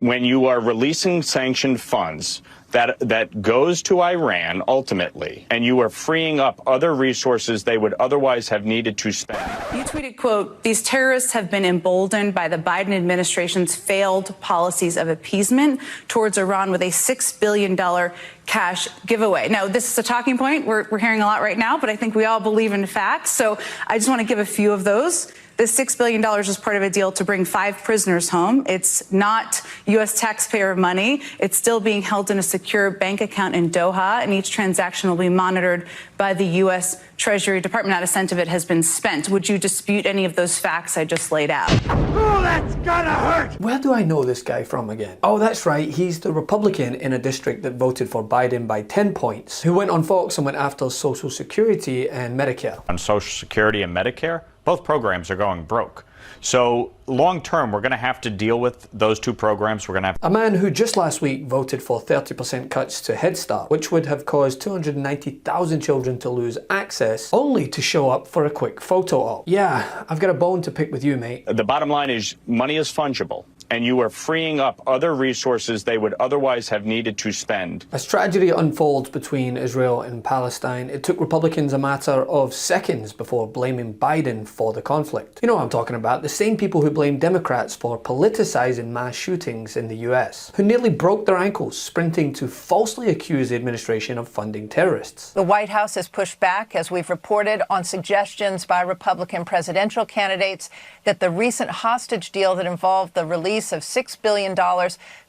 when you are releasing sanctioned funds that goes to Iran ultimately, and you are freeing up other resources they would otherwise have needed to spend. You tweeted, quote, "These terrorists have been emboldened by the Biden administration's failed policies of appeasement towards Iran with a $6 billion cash giveaway." Now, this is a talking point we're hearing a lot right now, but I think we all believe in facts. So I just want to give a few of those. This $6 billion is part of a deal to bring 5 prisoners home. It's not U.S. taxpayer money. It's still being held in a secure bank account in Doha, and each transaction will be monitored by the U.S. Treasury Department. Not a cent of it has been spent. Would you dispute any of those facts I just laid out? Oh, that's gonna hurt! Where do I know this guy from again? Oh, that's right. He's the Republican in a district that voted for Biden by 10 points, who went on Fox and went after Social Security and Medicare. On Social Security and Medicare, both programs are going broke. So long term, we're going to have to deal with those two programs. We're going to have a man who just last week voted for 30% cuts to Head Start, which would have caused 290,000 children to lose access, only to show up for a quick photo op. Yeah, I've got a bone to pick with you, mate. The bottom line is money is fungible, and you are freeing up other resources they would otherwise have needed to spend. As tragedy unfolds between Israel and Palestine, it took Republicans a matter of seconds before blaming Biden for the conflict. You know what I'm talking about, the same people who blame Democrats for politicizing mass shootings in the US, who nearly broke their ankles sprinting to falsely accuse the administration of funding terrorists. The White House has pushed back, as we've reported, on suggestions by Republican presidential candidates that the recent hostage deal that involved the release of $6 billion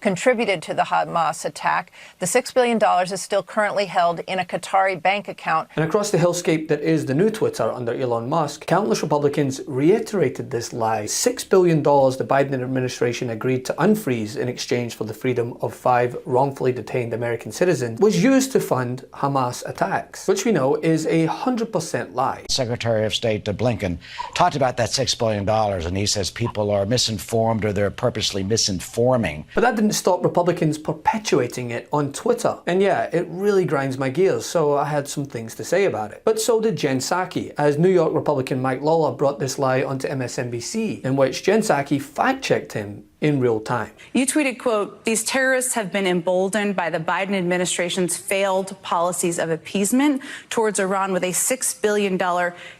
contributed to the Hamas attack. The $6 billion is still currently held in a Qatari bank account. And across the hellscape that is the new Twitter under Elon Musk, countless Republicans reiterated this lie. $6 billion the Biden administration agreed to unfreeze in exchange for the freedom of 5 wrongfully detained American citizens was used to fund Hamas attacks, which we know is a 100% lie. Secretary of State Blinken talked about that $6 billion, and he says people are misinformed or they're purposely misinforming. But that didn't stop Republicans perpetuating it on Twitter. And yeah, it really grinds my gears, so I had some things to say about it. But so did Jen Psaki, as New York Republican Mike Lawler brought this lie onto MSNBC, in which Jen Psaki fact-checked him in real time. You tweeted, quote, "These terrorists have been emboldened by the Biden administration's failed policies of appeasement towards Iran with a $6 billion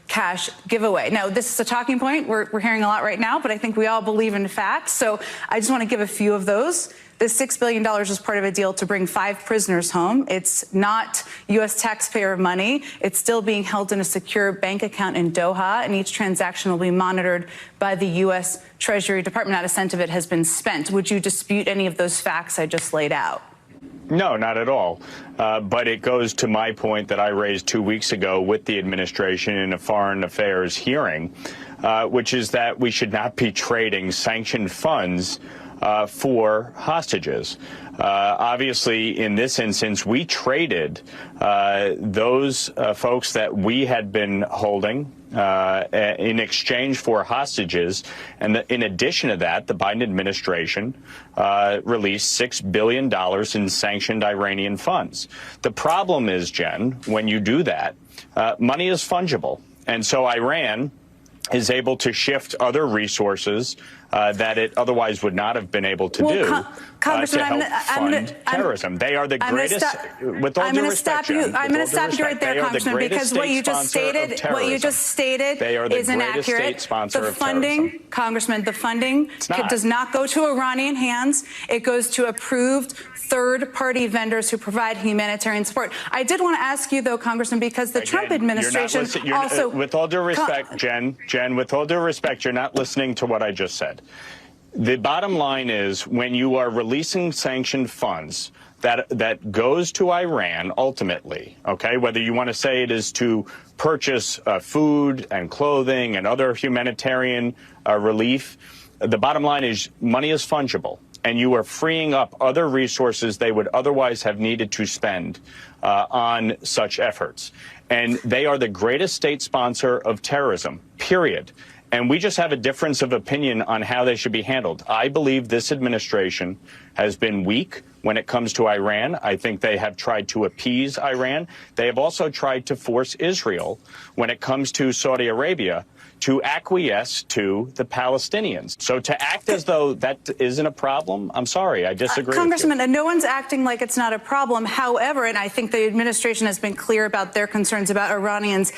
cash giveaway." Now, this is a talking point we're hearing a lot right now, but I think we all believe in facts. So I just want to give a few of those. This $6 billion is part of a deal to bring 5 prisoners home. It's not U.S. taxpayer money. It's still being held in a secure bank account in Doha, and each transaction will be monitored by the U.S. Treasury Department. Not a cent of it has been spent. Would you dispute any of those facts I just laid out? No, not at all. But it goes to my point that I raised 2 weeks ago with the administration in a foreign affairs hearing, which is that we should not be trading sanctioned funds for hostages. Obviously, in this instance, we traded those folks that we had been holding in exchange for hostages. And in addition to that, the Biden administration released $6 billion in sanctioned Iranian funds. The problem is, Jen, when you do that, money is fungible. And so Iran is able to shift other resources that it otherwise would not have been able to do to help fund terrorism. They are the greatest, with all due respect, Jen, I'm going to stop you right there, Congressman, because what you just stated is inaccurate. The funding, Congressman, the funding does not go to Iranian hands. It goes to approved third-party vendors who provide humanitarian support. I did want to ask you, though, Congressman, because the Trump administration also... with all due respect, Jen, with all due respect, you're not listening to what I just said. The bottom line is, when you are releasing sanctioned funds that goes to Iran ultimately, okay, whether you want to say it is to purchase food and clothing and other humanitarian relief, the bottom line is money is fungible, and you are freeing up other resources they would otherwise have needed to spend on such efforts. And they are the greatest state sponsor of terrorism, period. And we just have a difference of opinion on how they should be handled. I believe this administration has been weak when it comes to Iran. I think they have tried to appease Iran. They have also tried to force Israel, when it comes to Saudi Arabia, to acquiesce to the Palestinians. So to act as though that isn't a problem, I'm sorry, I disagree Congressman, with you. no one's acting like it's not a problem. However, and I think the administration has been clear about their concerns about Iran's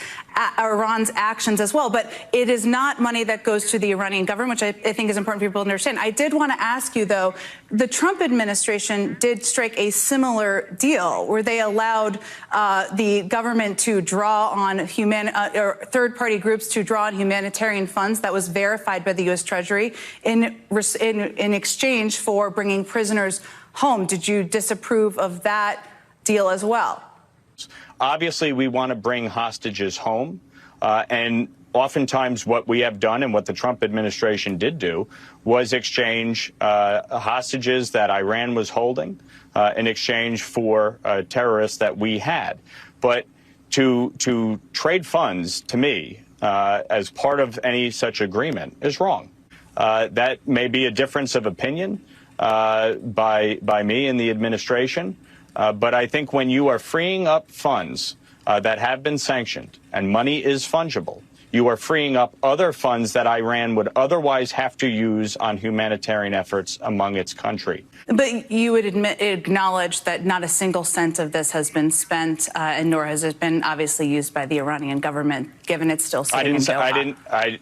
actions as well, but it is not money that goes to the Iranian government, which I think is important for people to understand. I did want to ask you, though, the Trump administration did strike a similar deal where they allowed the government to draw on or third-party groups to draw on humanitarian funds that was verified by the U.S. Treasury in exchange for bringing prisoners home. Did you disapprove of that deal as well? Obviously, we want to bring hostages home, and oftentimes what we have done and what the Trump administration did do was exchange hostages that Iran was holding in exchange for terrorists that we had. But to trade funds, to me, as part of any such agreement is wrong. That may be a difference of opinion by me and the administration. But I think when you are freeing up funds that have been sanctioned, and money is fungible, you are freeing up other funds that Iran would otherwise have to use on humanitarian efforts among its country. But you would acknowledge that not a single cent of this has been spent, and nor has it been obviously used by the Iranian government, given it's still sitting in Doha.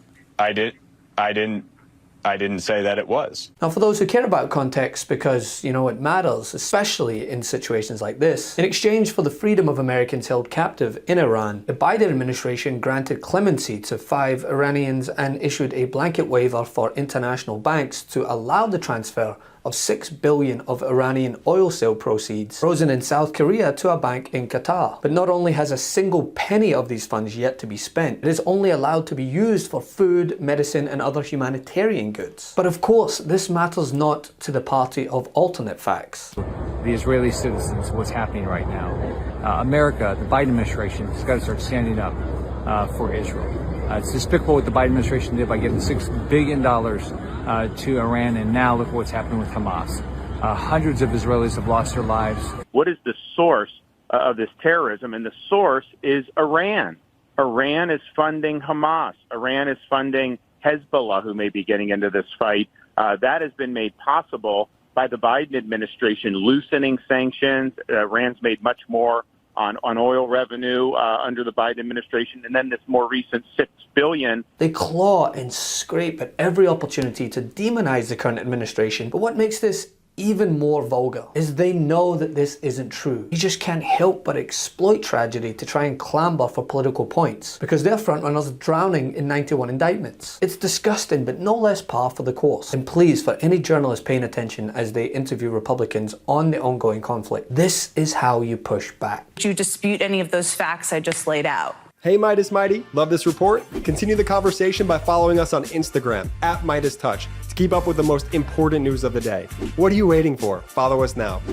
I didn't say that it was. Now, for those who care about context, because, you know, it matters, especially in situations like this, in exchange for the freedom of Americans held captive in Iran, the Biden administration granted clemency to 5 Iranians and issued a blanket waiver for international banks to allow the transfer of $6 billion of Iranian oil sale proceeds frozen in South Korea to a bank in Qatar. But not only has a single penny of these funds yet to be spent, it is only allowed to be used for food, medicine, and other humanitarian goods. But of course, this matters not to the party of alternate facts. The Israeli citizens, what's happening right now. America, the Biden administration, has got to start standing up for Israel. It's despicable what the Biden administration did by giving $6 billion to Iran, and now look what's happening with Hamas. Hundreds of Israelis have lost their lives. What is the source of this terrorism? And the source is Iran. Iran is funding Hamas. Iran is funding Hezbollah, who may be getting into this fight. That has been made possible by the Biden administration loosening sanctions. Iran's made much more on oil revenue under the Biden administration, and then this more recent $6 billion. They claw and scrape at every opportunity to demonize the current administration, but what makes this even more vulgar is they know that this isn't true. You just can't help but exploit tragedy to try and clamber for political points, because their frontrunners drowning in 91 indictments. It's disgusting, but no less par for the course. And please, for any journalists paying attention as they interview Republicans on the ongoing conflict, this is how you push back. Do you dispute any of those facts I just laid out? Hey Meidas Mighty, love this report? Continue the conversation by following us on Instagram @MeidasTouch to keep up with the most important news of the day. What are you waiting for? Follow us now.